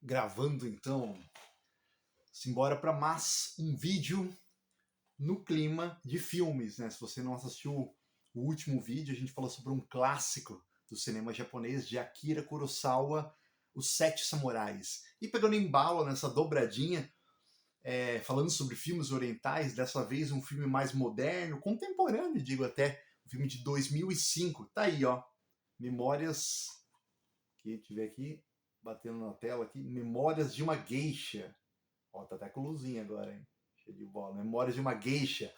Gravando então, simbora para mais um vídeo no clima de filmes, né? Se você não assistiu o último vídeo, a gente falou sobre um clássico do cinema japonês de Akira Kurosawa, Os Sete Samurais. E pegando embalo nessa dobradinha, falando sobre filmes orientais, dessa vez um filme mais moderno, contemporâneo, digo até, um filme de 2005. Tá aí, ó, Memórias, que tiver aqui, batendo na tela aqui, Memórias de uma Geisha. Ó, tá até com luzinha agora, hein? Cheio de bola. Memórias de uma Geisha.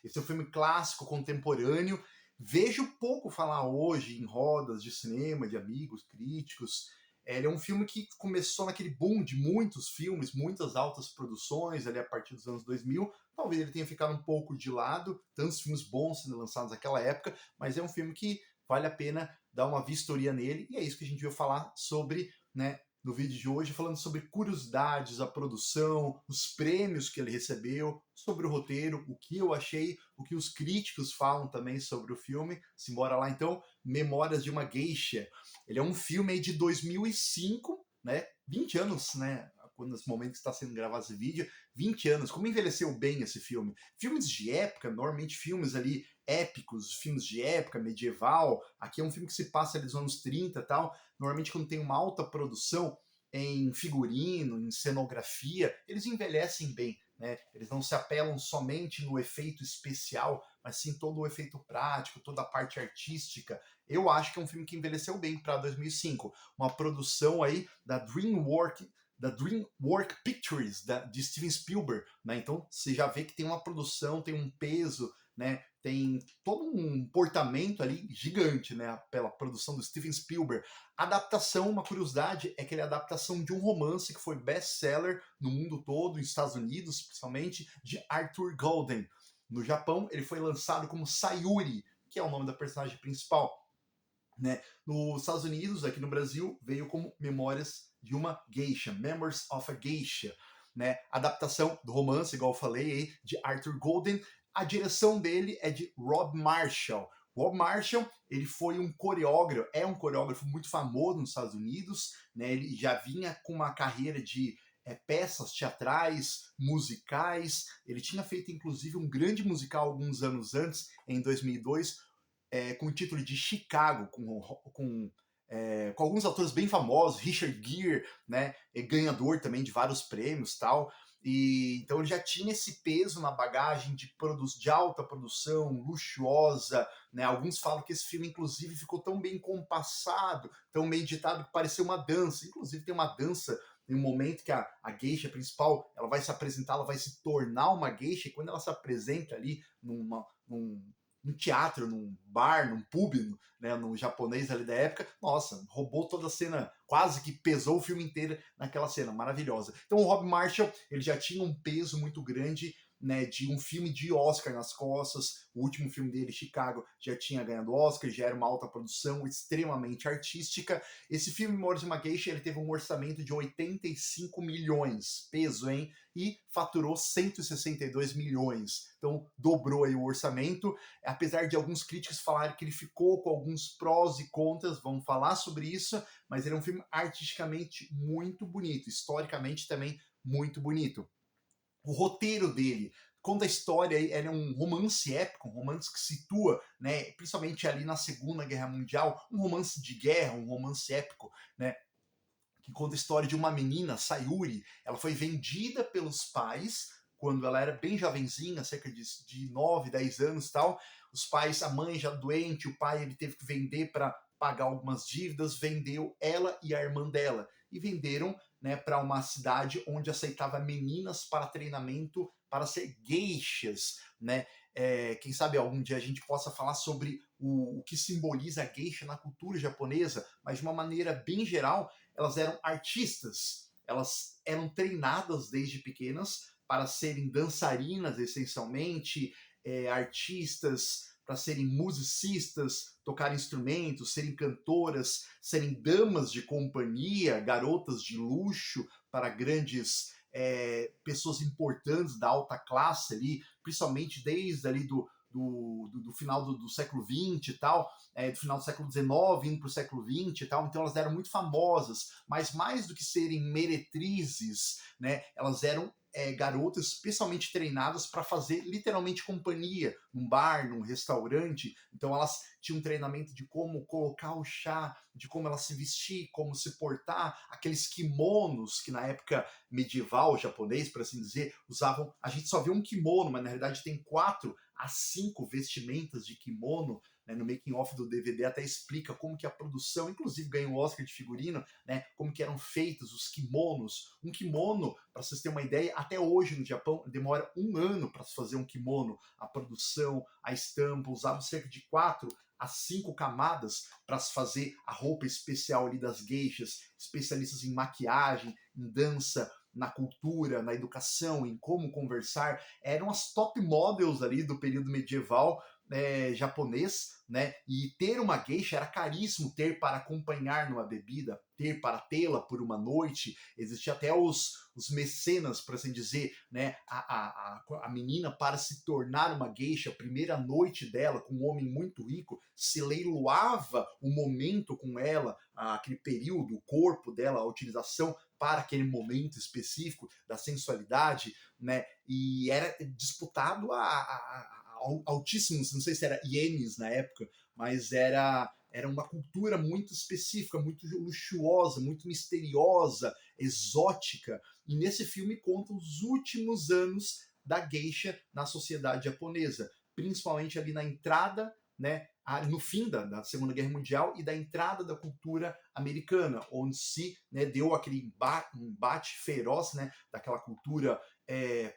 Esse é um filme clássico, contemporâneo. Vejo pouco falar hoje em rodas de cinema, de amigos, críticos. Ele é um filme que começou naquele boom de muitos filmes, muitas altas produções, ali a partir dos anos 2000. Talvez ele tenha ficado um pouco de lado, tantos filmes bons sendo lançados naquela época, mas é um filme que vale a pena dar uma vistoria nele, e é isso que a gente veio falar sobre, né, no vídeo de hoje, falando sobre curiosidades, a produção, os prêmios que ele recebeu, sobre o roteiro, o que eu achei, o que os críticos falam também sobre o filme. Simbora lá então, Memórias de uma Geisha. Ele é um filme aí de 2005, né? 20 anos, né? Quando nesse momento que está sendo gravado esse vídeo, 20 anos. Como envelheceu bem esse filme? Filmes de época, normalmente filmes ali épicos, filmes de época, medieval. Aqui é um filme que se passa ali dos anos 30 e tal. Normalmente quando tem uma alta produção em figurino, em cenografia, eles envelhecem bem, né? Eles não se apelam somente no efeito especial, mas sim todo o efeito prático, toda a parte artística. Eu acho que é um filme que envelheceu bem para 2005. Uma produção aí da DreamWorks Pictures, de Steven Spielberg, né? Então você já vê que tem uma produção, tem um peso, né? Tem todo um portamento ali gigante, né? Pela produção do Steven Spielberg. A adaptação, uma curiosidade, é que ele é a adaptação de um romance que foi best-seller no mundo todo, nos Estados Unidos, principalmente, de Arthur Golden. No Japão, ele foi lançado como Sayuri, que é o nome da personagem principal. Né? Nos Estados Unidos, aqui no Brasil, veio como Memórias de uma Geisha, Memories of a Geisha, né? Adaptação do romance, igual eu falei, de Arthur Golden. A direção dele é de Rob Marshall. Rob Marshall, ele foi um coreógrafo, é um coreógrafo muito famoso nos Estados Unidos, né? Ele já vinha com uma carreira de peças teatrais, musicais. Ele tinha feito, inclusive, um grande musical alguns anos antes, em 2002, com o título de Chicago, com alguns atores bem famosos, Richard Gere, né, ganhador também de vários prêmios tal. E então ele já tinha esse peso na bagagem de alta produção, luxuosa, né? Alguns falam que esse filme, inclusive, ficou tão bem compassado, tão bem editado, que parecia uma dança. Inclusive tem uma dança em um momento que a geisha principal ela vai se apresentar, ela vai se tornar uma geisha, e quando ela se apresenta ali num teatro, num bar, num pub, né, num japonês ali da época, nossa, roubou toda a cena, quase que pesou o filme inteiro naquela cena, maravilhosa. Então o Rob Marshall, ele já tinha um peso muito grande, né, de um filme de Oscar nas costas. O último filme dele, Chicago, já tinha ganhado Oscar, já era uma alta produção, extremamente artística. Esse filme, Memórias de uma Geisha, ele teve um orçamento de 85 milhões, peso, hein? E faturou 162 milhões. Então dobrou aí o orçamento, apesar de alguns críticos falarem que ele ficou com alguns prós e contras, vamos falar sobre isso, mas ele é um filme artisticamente muito bonito, historicamente também muito bonito. O roteiro dele conta a história, ele é um romance épico, um romance que situa, né, principalmente ali na Segunda Guerra Mundial, um romance de guerra, um romance épico, né, que conta a história de uma menina, Sayuri. Ela foi vendida pelos pais quando ela era bem jovenzinha, cerca de 9, 10 anos e tal. Os pais, a mãe já doente, o pai ele teve que vender para pagar algumas dívidas, vendeu ela e a irmã dela. E venderam, né, para uma cidade onde aceitava meninas para treinamento para ser geishas, né? Quem sabe algum dia a gente possa falar sobre o que simboliza a geisha na cultura japonesa, mas de uma maneira bem geral, elas eram artistas, elas eram treinadas desde pequenas para serem dançarinas, essencialmente, artistas, para serem musicistas, tocar instrumentos, serem cantoras, serem damas de companhia, garotas de luxo para grandes pessoas importantes da alta classe ali, principalmente desde ali do final do século XX e tal, do final do século XIX, indo para o século XX e tal, então elas eram muito famosas, mas mais do que serem meretrizes, né, elas eram garotas especialmente treinadas para fazer literalmente companhia num bar, num restaurante. Então elas tinham um treinamento de como colocar o chá, de como ela se vestir, como se portar, aqueles kimonos que na época medieval japonês, por assim dizer, usavam. A gente só vê um kimono, mas na realidade tem 4 a 5 vestimentas de kimono. Né, no making off do DVD até explica como que a produção, inclusive ganhou o Oscar de figurino, né, como que eram feitos os kimonos. Um kimono, para vocês terem uma ideia, até hoje no Japão demora 1 ano para se fazer um kimono. A produção, a estampa, usavam cerca de 4 a 5 camadas para se fazer a roupa especial ali das geishas, especialistas em maquiagem, em dança, na cultura, na educação, em como conversar. Eram as top models ali do período medieval japonês, né? E ter uma geisha era caríssimo, ter para acompanhar numa bebida, ter para tê-la por uma noite. Existia até os mecenas, por assim dizer, né? A menina, para se tornar uma geisha, a primeira noite dela com um homem muito rico, se leiloava o momento com ela, aquele período, o corpo dela, a utilização para aquele momento específico da sensualidade, né? E era disputado a altíssimos, não sei se era ienes na época, mas era uma cultura muito específica, muito luxuosa, muito misteriosa, exótica. E nesse filme conta os últimos anos da geisha na sociedade japonesa, principalmente ali na entrada, né, no fim da Segunda Guerra Mundial e da entrada da cultura americana, onde se, né, deu aquele embate feroz, né, daquela cultura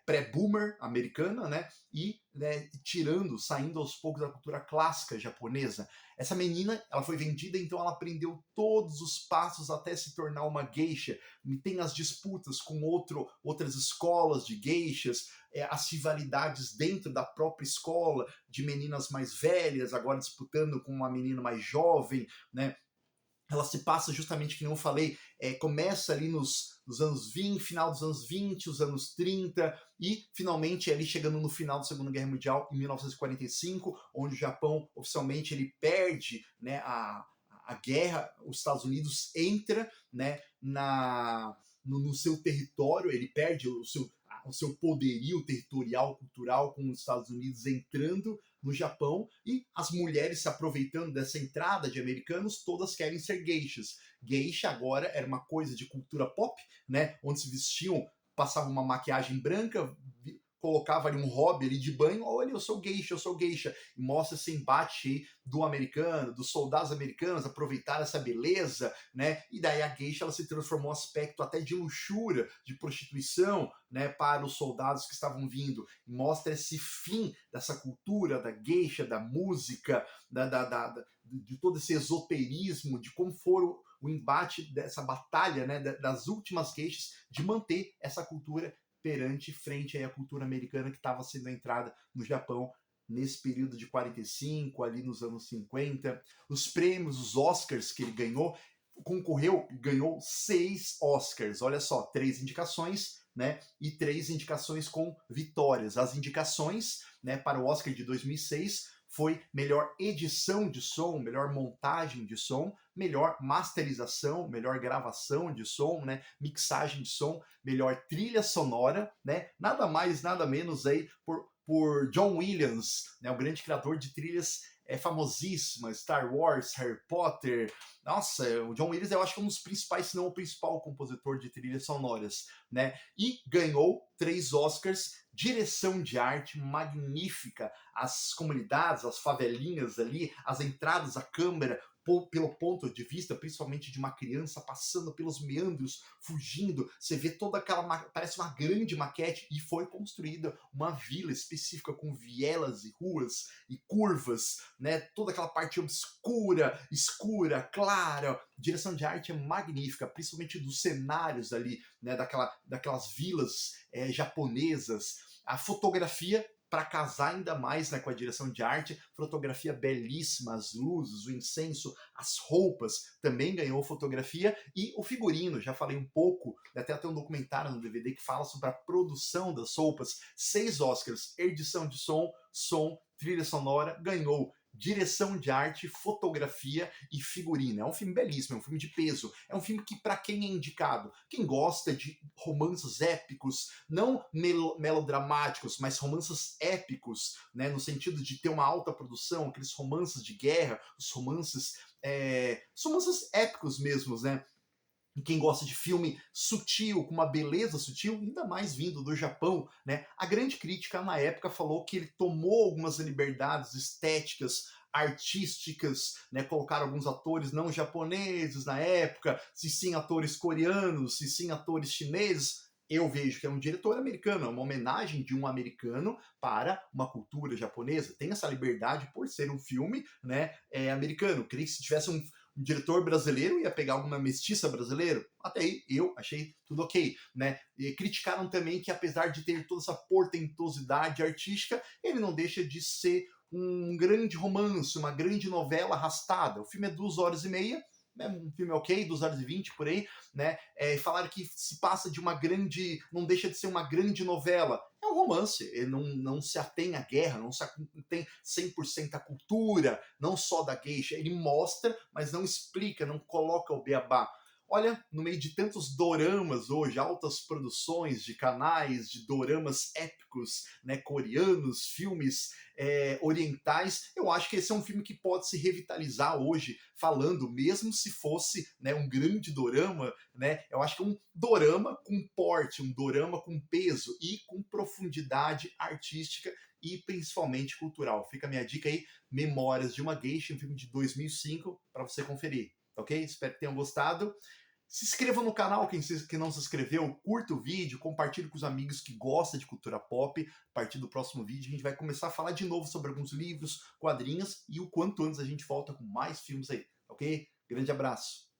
pré-boomer americana, né, e né, saindo aos poucos da cultura clássica japonesa. Essa menina, ela foi vendida, então ela aprendeu todos os passos até se tornar uma geisha. E tem as disputas com outras escolas de geishas, as rivalidades dentro da própria escola, de meninas mais velhas, agora disputando com uma menina mais jovem, né? Ela se passa justamente, que não falei, começa ali nos anos 20, final dos anos 20, os anos 30, e finalmente ali chegando no final da Segunda Guerra Mundial, em 1945, onde o Japão oficialmente ele perde, né, a guerra, os Estados Unidos entra, né, no seu território, ele perde o seu poderio territorial, cultural, com os Estados Unidos entrando no Japão, e as mulheres se aproveitando dessa entrada de americanos, todas querem ser geishas. Geisha agora era uma coisa de cultura pop, né, onde se vestiam, passavam uma maquiagem branca, colocava ali um hobby ali de banho, olha, eu sou geisha, e mostra esse embate aí do americano, dos soldados americanos, aproveitar essa beleza, né, e daí a geisha ela se transformou um aspecto até de luxúria, de prostituição, né, para os soldados que estavam vindo, e mostra esse fim dessa cultura da geisha, da música, de todo esse esoterismo, de como foram o embate dessa batalha, né, das últimas geishas, de manter essa cultura frente à cultura americana que estava sendo entrada no Japão nesse período de 45, ali nos anos 50. Os prêmios, os Oscars que ele ganhou, ganhou 6 Oscars, olha só, 3 indicações, né, e 3 indicações com vitórias. As indicações, né, para o Oscar de 2006 foi melhor edição de som, melhor montagem de som, melhor masterização, melhor gravação de som, né, mixagem de som, melhor trilha sonora, né, nada mais, nada menos aí por John Williams, né, o grande criador de trilhas famosíssimas, Star Wars, Harry Potter. Nossa, o John Williams eu acho que é um dos principais, se não o principal compositor de trilhas sonoras, né? E ganhou 3 Oscars, direção de arte magnífica, as comunidades, as favelinhas ali, as entradas, a câmera, pelo ponto de vista, principalmente de uma criança passando pelos meandros, fugindo, você vê toda aquela, parece uma grande maquete, e foi construída uma vila específica com vielas e ruas e curvas, né? Toda aquela parte escura, clara. Direção de arte é magnífica, principalmente dos cenários ali, né? Daquelas vilas japonesas. A fotografia para casar ainda mais, né, com a direção de arte, fotografia belíssima, as luzes, o incenso, as roupas, também ganhou fotografia, e o figurino, já falei um pouco, até tem um documentário no DVD que fala sobre a produção das roupas, 6 Oscars, edição de som, trilha sonora, ganhou direção de arte, fotografia e figurino. É um filme belíssimo, é um filme de peso. É um filme que, para quem é indicado, quem gosta de romances épicos, não melodramáticos, mas romances épicos, né, no sentido de ter uma alta produção, aqueles romances de guerra, os romances épicos mesmos, né? Quem gosta de filme sutil, com uma beleza sutil, ainda mais vindo do Japão, né? A grande crítica na época falou que ele tomou algumas liberdades estéticas, artísticas, né? Colocaram alguns atores não japoneses na época, se sim atores coreanos, se sim atores chineses. Eu vejo que é um diretor americano, é uma homenagem de um americano para uma cultura japonesa. Tem essa liberdade por ser um filme, né, americano. Creio que se tivesse um diretor brasileiro ia pegar alguma mestiça brasileira. Até aí eu achei tudo ok, né? E criticaram também que apesar de ter toda essa portentosidade artística, ele não deixa de ser um grande romance, uma grande novela arrastada. O filme é 2 horas e meia, né, um filme ok, 2 horas e 20 por aí, né? Falaram que se passa de uma grande, não deixa de ser uma grande novela. É um romance, ele não se atém à guerra, não se atém 100% à cultura, não só da geisha. Ele mostra, mas não explica, não coloca o beabá. Olha, no meio de tantos doramas hoje, altas produções de canais, de doramas épicos, né, coreanos, filmes orientais, eu acho que esse é um filme que pode se revitalizar hoje, falando, mesmo se fosse, né, um grande dorama, né, eu acho que um dorama com porte, um dorama com peso e com profundidade artística e principalmente cultural. Fica a minha dica aí, Memórias de uma Geisha, um filme de 2005, para você conferir, ok? Espero que tenham gostado. Se inscreva no canal, quem não se inscreveu, curta o vídeo, compartilhe com os amigos que gostam de cultura pop. A partir do próximo vídeo a gente vai começar a falar de novo sobre alguns livros, quadrinhos, e o quanto antes a gente volta com mais filmes aí, ok? Grande abraço!